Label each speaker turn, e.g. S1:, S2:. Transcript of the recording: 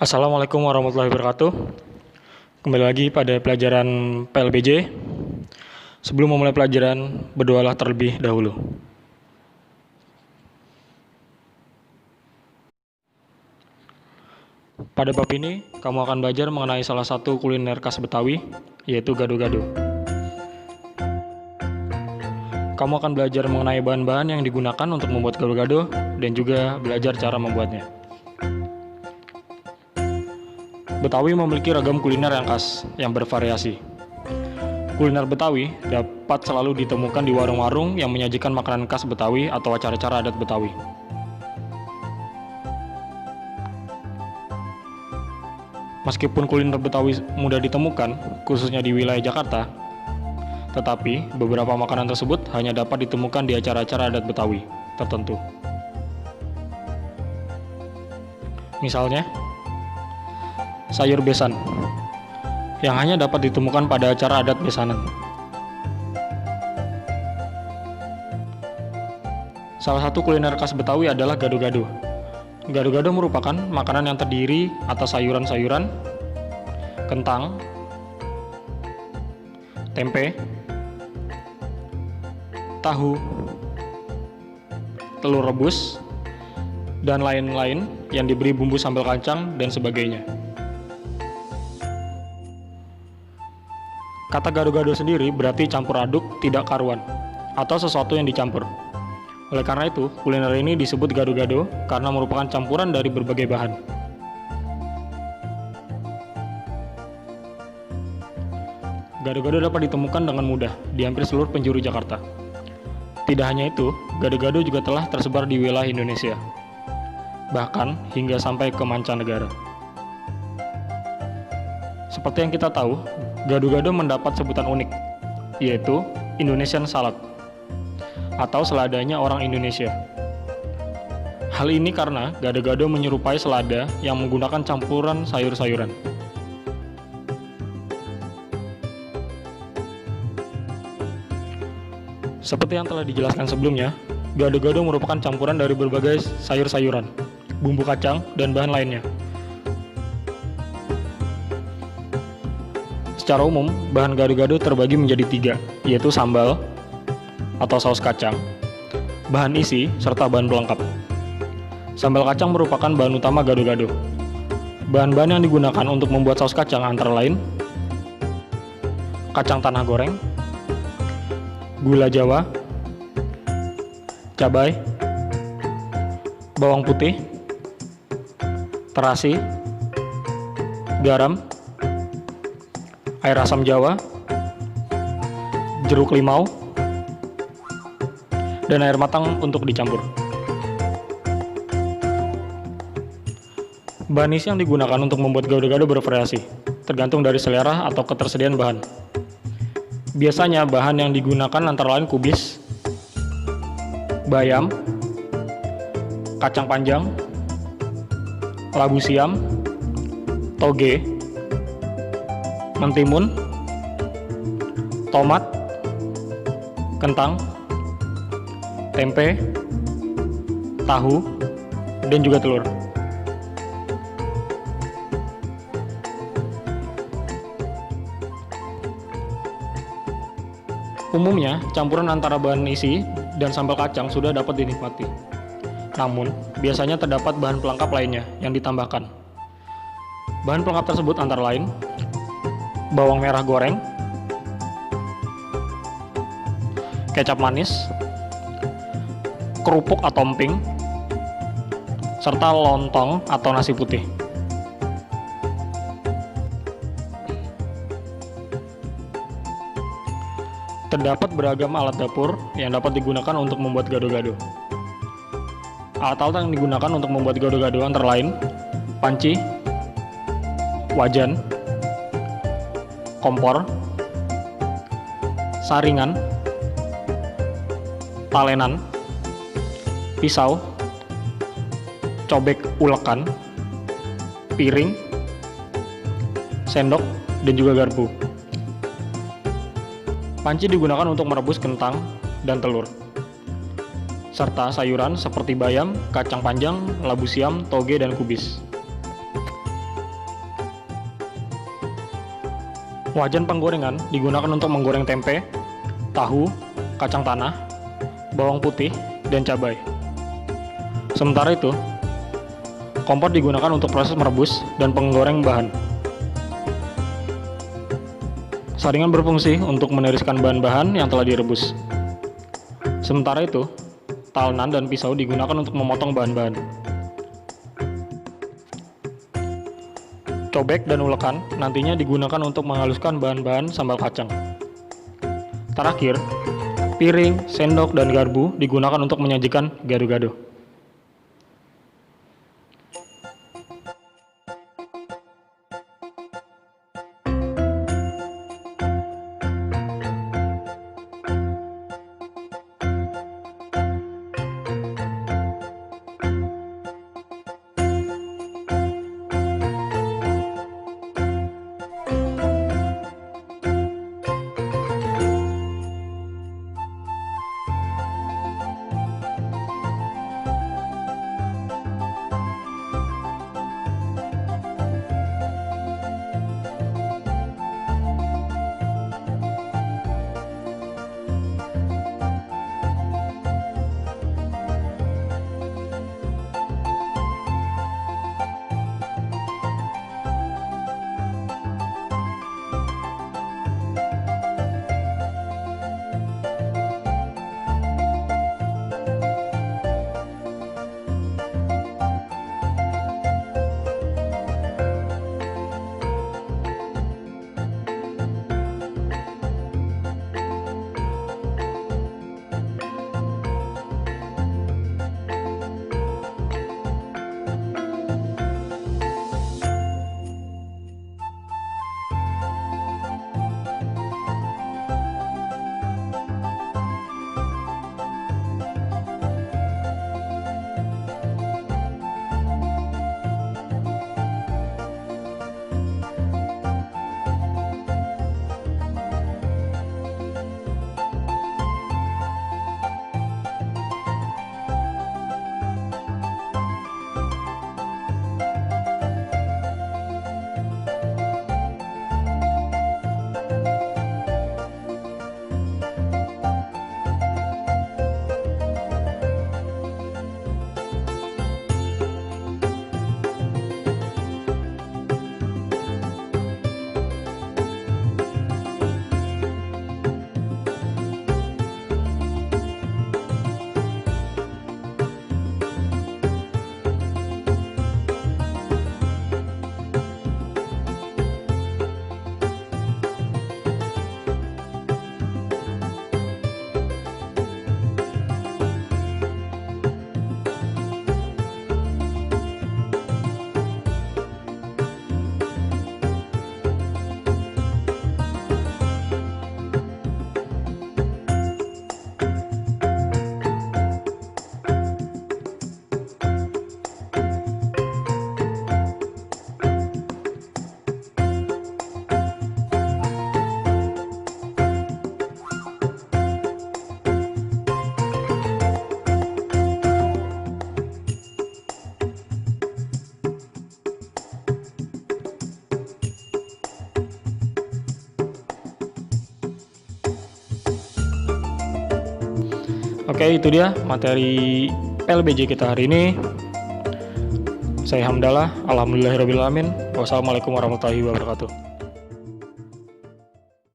S1: Assalamualaikum warahmatullahi wabarakatuh. Kembali lagi pada pelajaran PLBJ. Sebelum memulai pelajaran, berdoalah terlebih dahulu. Pada bab ini, kamu akan belajar mengenai salah satu kuliner khas Betawi, yaitu gado-gado. Kamu akan belajar mengenai bahan-bahan yang digunakan untuk membuat gado-gado dan juga belajar cara membuatnya. Betawi memiliki ragam kuliner yang khas, yang bervariasi. Kuliner Betawi dapat selalu ditemukan di warung-warung yang menyajikan makanan khas Betawi atau acara-acara adat Betawi. Meskipun kuliner Betawi mudah ditemukan, khususnya di wilayah Jakarta, tetapi beberapa makanan tersebut hanya dapat ditemukan di acara-acara adat Betawi tertentu. Misalnya, sayur besan, yang hanya dapat ditemukan pada acara adat besanan. Salah satu kuliner khas Betawi adalah gado-gado. Gado-gado merupakan makanan yang terdiri atas sayuran-sayuran, kentang, tempe, tahu, telur rebus, dan lain-lain yang diberi bumbu sambal kacang dan sebagainya. Kata gado-gado sendiri berarti campur aduk, tidak karuan, atau sesuatu yang dicampur. Oleh karena itu, kuliner ini disebut gado-gado karena merupakan campuran dari berbagai bahan. Gado-gado dapat ditemukan dengan mudah di hampir seluruh penjuru Jakarta. Tidak hanya itu, gado-gado juga telah tersebar di wilayah Indonesia, bahkan hingga sampai ke mancanegara. Seperti yang kita tahu, gado-gado mendapat sebutan unik, yaitu Indonesian Salad, atau seladanya orang Indonesia. Hal ini karena gado-gado menyerupai selada yang menggunakan campuran sayur-sayuran. Seperti yang telah dijelaskan sebelumnya, gado-gado merupakan campuran dari berbagai sayur-sayuran, bumbu kacang, dan bahan lainnya. Secara umum, bahan gado-gado terbagi menjadi 3, yaitu sambal atau saus kacang, bahan isi, serta bahan pelengkap. Sambal kacang merupakan bahan utama gado-gado. Bahan-bahan yang digunakan untuk membuat saus kacang antara lain kacang tanah goreng, gula Jawa, cabai, bawang putih, terasi, garam, air asam jawa, jeruk limau, dan air matang untuk dicampur. Bahan isi yang digunakan untuk membuat gado-gado bervariasi, tergantung dari selera atau ketersediaan bahan. Biasanya bahan yang digunakan antara lain kubis, bayam, kacang panjang, labu siam, toge, mentimun, tomat, kentang, tempe, tahu, dan juga telur. Umumnya, campuran antara bahan isi dan sambal kacang sudah dapat dinikmati. Namun, biasanya terdapat bahan pelengkap lainnya yang ditambahkan. Bahan pelengkap tersebut antara lain bawang merah goreng, kecap manis, kerupuk atau emping, serta lontong atau nasi putih. Terdapat beragam alat dapur yang dapat digunakan untuk membuat gado-gado. Alat-alat yang digunakan untuk membuat gado-gado antara lain panci, wajan, kompor, saringan, talenan, pisau, cobek ulekan, piring, sendok, dan juga garpu. Panci digunakan untuk merebus kentang dan telur, serta sayuran seperti bayam, kacang panjang, labu siam, toge, dan kubis. Wajan penggorengan digunakan untuk menggoreng tempe, tahu, kacang tanah, bawang putih, dan cabai. Sementara itu, kompor digunakan untuk proses merebus dan penggoreng bahan. Saringan berfungsi untuk meniriskan bahan-bahan yang telah direbus. Sementara itu, talenan dan pisau digunakan untuk memotong bahan-bahan. Cobek dan ulekan nantinya digunakan untuk menghaluskan bahan-bahan sambal kacang. Terakhir, piring, sendok, dan garpu digunakan untuk menyajikan gado-gado. Oke, itu dia materi PLBJ kita hari ini. Saya Hamdalah, alhamdulillahirabbil alamin. Wassalamualaikum warahmatullahi wabarakatuh.